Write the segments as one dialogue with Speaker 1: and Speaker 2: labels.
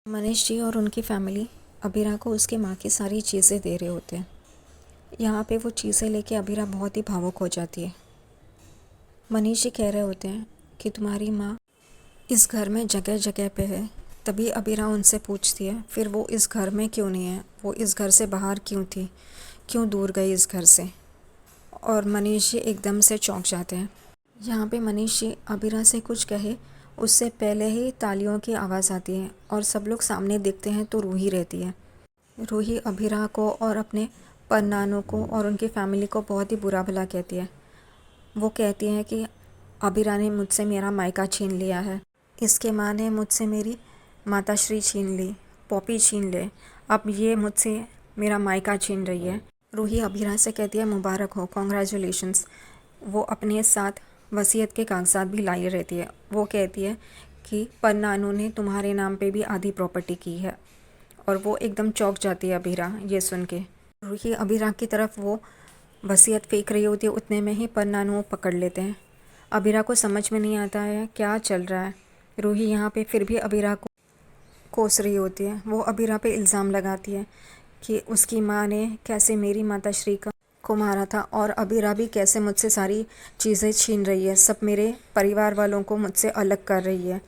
Speaker 1: मनीष जी और उनकी फैमिली अबीरा को उसकी माँ की सारी चीज़ें दे रहे होते हैं। यहाँ पे वो चीज़ें लेके अबीरा बहुत ही भावुक हो जाती है। मनीष जी कह रहे होते हैं कि तुम्हारी माँ इस घर में जगह जगह पे है। तभी अबीरा उनसे पूछती है फिर वो इस घर में क्यों नहीं है, वो इस घर से बाहर क्यों थी, क्यों दूर गई इस घर से। और मनीष जी एकदम से चौंक जाते हैं। यहाँ पे मनीष जी अबीरा से कुछ कहे उससे पहले ही तालियों की आवाज़ आती है और सब लोग सामने देखते हैं तो रूही रहती है। रूही अबीरा को और अपने परनानों को और उनकी फैमिली को बहुत ही बुरा भला कहती है। वो कहती है कि अबीरा ने मुझसे मेरा मायका छीन लिया है, इसके माँ ने मुझसे मेरी माताश्री छीन ली, पॉपी छीन ले, अब ये मुझसे मेरा मायका छीन रही है। रूही अबीरा से कहती है मुबारक हो, कॉन्ग्रेचुलेशंस। वो अपने साथ वसीयत के कागजात भी लाई रहती है। वो कहती है कि परनानों ने तुम्हारे नाम पे भी आधी प्रॉपर्टी की है। और वो एकदम चौंक जाती है अबीरा ये सुन के। रूही अबीरा की तरफ वो वसीयत फेंक रही होती है, उतने में ही परनानू पकड़ लेते हैं। अबीरा को समझ में नहीं आता है क्या चल रहा है। रूही यहाँ पे फिर भी अबीरा को कोस रही होती है। वो अबीरा पे इल्ज़ाम लगाती है कि उसकी माँ ने कैसे मेरी माताश्री को मारा था और अबीरा भी कैसे मुझसे सारी चीज़ें छीन रही है, सब मेरे परिवार वालों को मुझसे अलग कर रही है।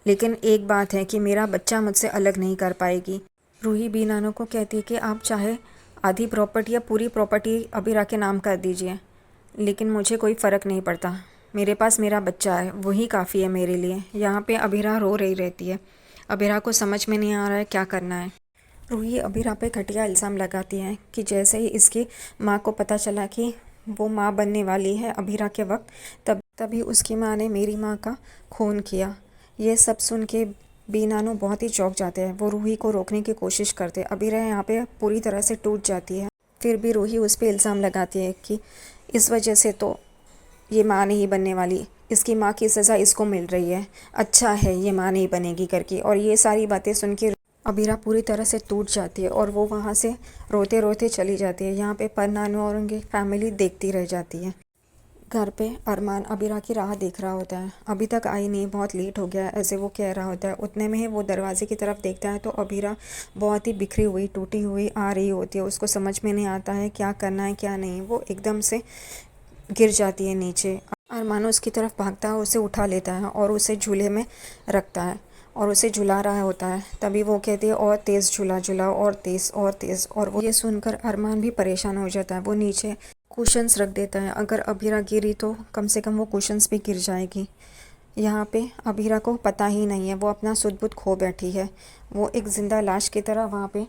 Speaker 1: लेकिन एक बात है कि मेरा बच्चा मुझसे अलग नहीं कर पाएगी। रूही बी नानो को कहती है कि आप चाहे आधी प्रॉपर्टी या पूरी प्रॉपर्टी अबीरा के नाम कर दीजिए, लेकिन मुझे कोई फ़र्क नहीं पड़ता। मेरे पास मेरा बच्चा है, वही काफ़ी है मेरे लिए। यहाँ पे अबीरा रो रही रहती है। अबीरा को समझ में नहीं आ रहा है क्या करना है। रूही अबीरा पे घटिया इल्ज़ाम लगाती है कि जैसे ही इसकी माँ को पता चला कि वो माँ बनने वाली है अबीरा के वक्त, तभी उसकी माँ ने मेरी माँ का खून किया। ये सब सुन के बी नानू बहुत ही चौंक जाते हैं। वो रूही को रोकने की कोशिश करते हैं। अबीरा यहाँ पे पूरी तरह से टूट जाती है। फिर भी रूही उस पर इल्ज़ाम लगाती है कि इस वजह से तो ये माँ नहीं बनने वाली, इसकी माँ की सज़ा इसको मिल रही है, अच्छा है ये माँ नहीं बनेगी करके। और ये सारी बातें सुन के अबीरा पूरी तरह से टूट जाती है और वो वहाँ से रोते रोते चली जाती है। यहाँ पे परनानू और उनकी फैमिली देखती रह जाती है। घर पे अरमान अबीरा की राह देख रहा होता है। अभी तक आई नहीं, बहुत लेट हो गया, ऐसे वो कह रहा होता है। उतने में ही वो दरवाजे की तरफ देखता है तो अबीरा बहुत ही बिखरी हुई टूटी हुई आ रही होती है। उसको समझ में नहीं आता है क्या करना है क्या नहीं। वो एकदम से गिर जाती है नीचे। अरमान उसकी तरफ भागता है, उसे उठा लेता है और उसे झूले में रखता है और उसे झुला रहा होता है। तभी वो कहती है और तेज़ झूला झुलाओ, और तेज़ और तेज़। और वो ये सुनकर अरमान भी परेशान हो जाता है। वो नीचे कुशन्स रख देता है, अगर अबीरा गिरी तो कम से कम वो कुशन्स भी गिर जाएगी। यहाँ पे अबीरा को पता ही नहीं है, वो अपना सुध बुध खो बैठी है। वो एक ज़िंदा लाश की तरह वहाँ पे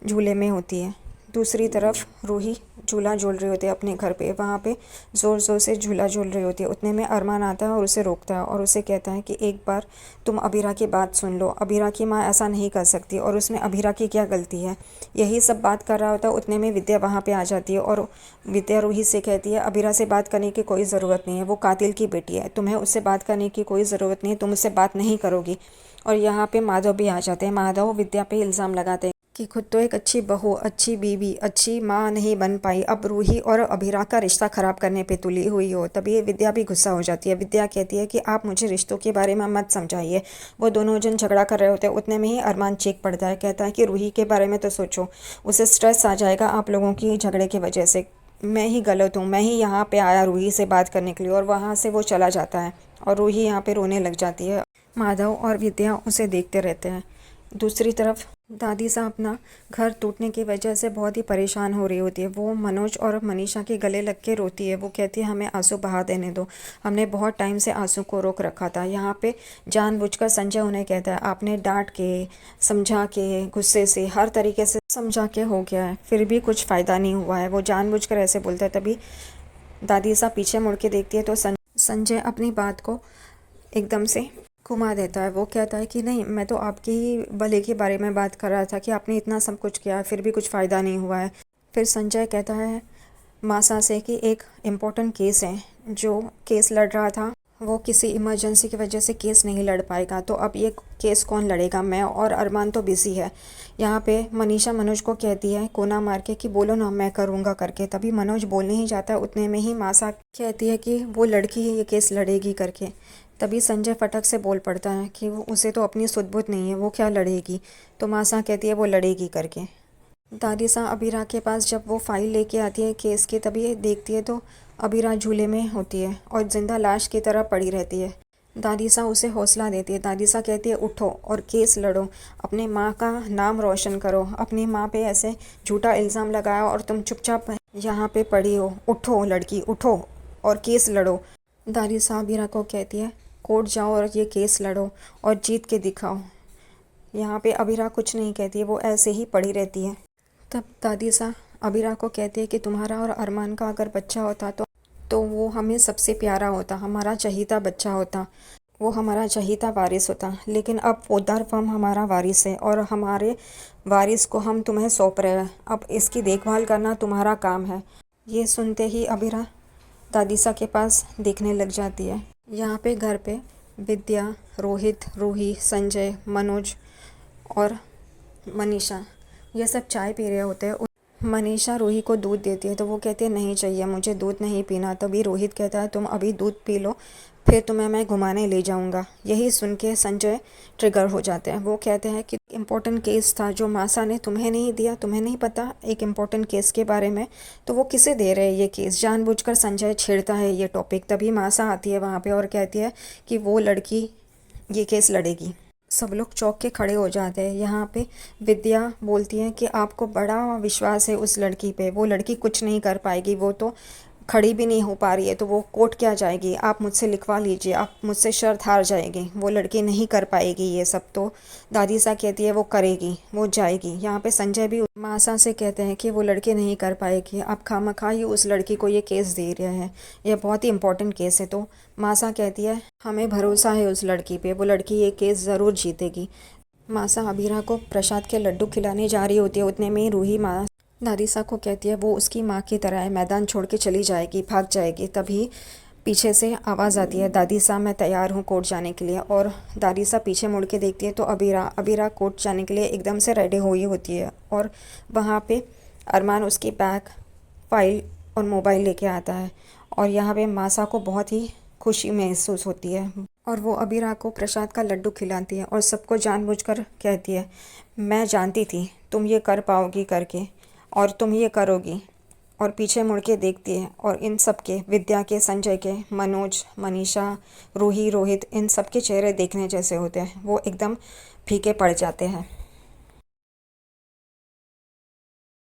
Speaker 1: झूले में होती है। दूसरी तरफ रूही झूला झूल रही होती है अपने घर पे, वहाँ पे ज़ोर ज़ोर से झूला झूल रही होती है। उतने में अरमान आता है और उसे रोकता है और उसे कहता है कि एक बार तुम अबीरा की बात सुन लो, अबीरा की माँ ऐसा नहीं कर सकती और उसमें अबीरा की क्या गलती है। यही सब बात कर रहा होता है, उतने में विद्या वहाँ पे आ जाती है और विद्या रूही से कहती है अबीरा से बात करने की कोई ज़रूरत नहीं है, वो कातिल की बेटी है, तुम्हें उससे बात करने की कोई ज़रूरत नहीं है, तुम उससे बात नहीं करोगी। और यहाँ पे माधव भी आ जाते हैं। माधव विद्या पे इल्ज़ाम लगाते हैं कि खुद तो एक अच्छी बहू, अच्छी बीवी, अच्छी माँ नहीं बन पाई, अब रूही और अबीरा का रिश्ता ख़राब करने पे तुली हुई हो। तभी विद्या भी गुस्सा हो जाती है। विद्या कहती है कि आप मुझे रिश्तों के बारे में मत समझाइए। वो दोनों जन झगड़ा कर रहे होते हैं। उतने में ही अरमान चीख पड़ता है, कहता है कि रूही के बारे में तो सोचो, उसे स्ट्रेस आ जाएगा आप लोगों की झगड़े की वजह से। मैं ही गलत हूँ, मैं ही यहाँ पे आया रूही से बात करने के लिए। और वहाँ से वो चला जाता है और रूही यहाँ पे रोने लग जाती है। माधव और विद्या उसे देखते रहते हैं। दूसरी तरफ दादी साहब अपना घर टूटने की वजह से बहुत ही परेशान हो रही होती है। वो मनोज और मनीषा के गले लग के रोती है। वो कहती है हमें आंसू बहा देने दो, हमने बहुत टाइम से आंसू को रोक रखा था। यहाँ पे जानबूझकर संजय उन्हें कहता है आपने डांट के, समझा के, गुस्से से, हर तरीके से समझा के हो गया है, फिर भी कुछ फ़ायदा नहीं हुआ है। वो जानबूझकर ऐसे बोलता है। तभी दादी साहब पीछे मुड़ के देखती है तो संजय अपनी बात को एकदम से घुमा देता है। वो कहता है कि नहीं, मैं तो आपके ही भले के बारे में बात कर रहा था कि आपने इतना सब कुछ किया फिर भी कुछ फ़ायदा नहीं हुआ है। फिर संजय कहता है मासा से कि एक इम्पोर्टेंट केस है, जो केस लड़ रहा था वो किसी इमरजेंसी की वजह से केस नहीं लड़ पाएगा, तो अब ये केस कौन लड़ेगा, मैं और अरमान तो बिज़ी है। यहाँ पे मनीषा मनोज को कहती है कोना मार के कि बोलो ना मैं करूँगा करके। तभी मनोज बोलने ही जाता है, उतने में ही मासा कहती है कि वो लड़की ही ये केस लड़ेगी करके। तभी संजय फटक से बोल पड़ता है कि वो उसे तो अपनी सुध-बुध नहीं है, वो क्या लड़ेगी। तो मासा कहती है वो लड़ेगी करके। दादिसा अबीरा के पास जब वो फाइल लेके आती है केस की, तभी देखती है तो अबीरा झूले में होती है और जिंदा लाश की तरह पड़ी रहती है। दादिसा उसे हौसला देती है। दादिसा कहती है उठो और केस लड़ो, अपने माँ का नाम रोशन करो, अपनी माँ पे ऐसे झूठा इल्ज़ाम लगाया और तुम चुपचाप यहाँ पे पड़ी हो। उठो लड़की, उठो और केस लड़ो। दादिसा अबीरा को कहती है कोर्ट जाओ और ये केस लड़ो और जीत के दिखाओ। यहाँ पे अबीरा कुछ नहीं कहती है, वो ऐसे ही पड़ी रहती है। तब दादिसा अबीरा को कहती है कि तुम्हारा और अरमान का अगर बच्चा होता तो वो हमें सबसे प्यारा होता, हमारा चहीता बच्चा होता, वो हमारा चहीता वारिस होता। लेकिन अब पोद्दार फर्म हमारा वारिस है और हमारे वारिस को हम तुम्हें सौंप रहे हैं। अब इसकी देखभाल करना तुम्हारा काम है। ये सुनते ही अबीरा दादिसा के पास देखने लग जाती है। यहाँ पे घर पे विद्या, रोहित, रूही, संजय, मनोज और मनीषा ये सब चाय पी रहे होते हैं। मनीषा रूही को दूध देती है तो वो कहती है नहीं चाहिए, मुझे दूध नहीं पीना। तभी रोहित कहता है तुम अभी दूध पी लो, फिर तुम्हें मैं घुमाने ले जाऊंगा। यही सुन के संजय ट्रिगर हो जाते हैं। वो कहते हैं कि इम्पोर्टेंट केस था जो मासा ने तुम्हें नहीं दिया, तुम्हें नहीं पता एक इम्पोर्टेंट केस के बारे में, तो वो किसे दे रहे हैं ये केस। जानबूझकर संजय छेड़ता है ये टॉपिक। तभी मासा आती है वहाँ पे और कहती है कि वो लड़की ये केस लड़ेगी। सब लोग चौंक के खड़े हो जाते हैं। यहाँ पे विद्या बोलती है कि आपको बड़ा विश्वास है उस लड़की पे, वो लड़की कुछ नहीं कर पाएगी, वो तो खड़ी भी नहीं हो पा रही है, तो वो कोर्ट क्या जाएगी, आप मुझसे लिखवा लीजिए, आप मुझसे शर्त हार जाएगी, वो लड़की नहीं कर पाएगी ये सब। तो दादिसा कहती है वो करेगी, वो जाएगी। यहाँ पे संजय भी मासा से कहते हैं कि वो लड़की नहीं कर पाएगी, आप खामखा ही उस लड़की को ये केस दे रहे हैं, ये बहुत ही इंपॉर्टेंट केस है। तो मासा कहती है हमें भरोसा है उस लड़की पे, वो लड़की ये केस ज़रूर जीतेगी। मासा अबीरा को प्रसाद के लड्डू खिलाने जा रही होती है, उतने में ही रूही दादिसा को कहती है वो उसकी माँ की तरह है, मैदान छोड़ के चली जाएगी, भाग जाएगी। तभी पीछे से आवाज़ आती है दादिसा मैं तैयार हूँ कोर्ट जाने के लिए। और दादिसा पीछे मुड़ के देखती है तो अबीरा कोर्ट जाने के लिए एकदम से रेडी हुई होती है। और वहाँ पे अरमान उसकी बैग, फाइल और मोबाइल लेके आता है। और यहाँ पे मासा को बहुत ही खुशी महसूस होती है और वो अबीरा को प्रसाद का लड्डू खिलाती है और सबको जानबूझकर कहती है मैं जानती थी तुम ये कर पाओगी करके, और तुम ये करोगी। और पीछे मुड़ के देखती है और इन सब के, विद्या के, संजय के, मनोज, मनीषा, रूही, रोहित, इन सब के चेहरे देखने जैसे होते हैं, वो एकदम फीके पड़ जाते हैं।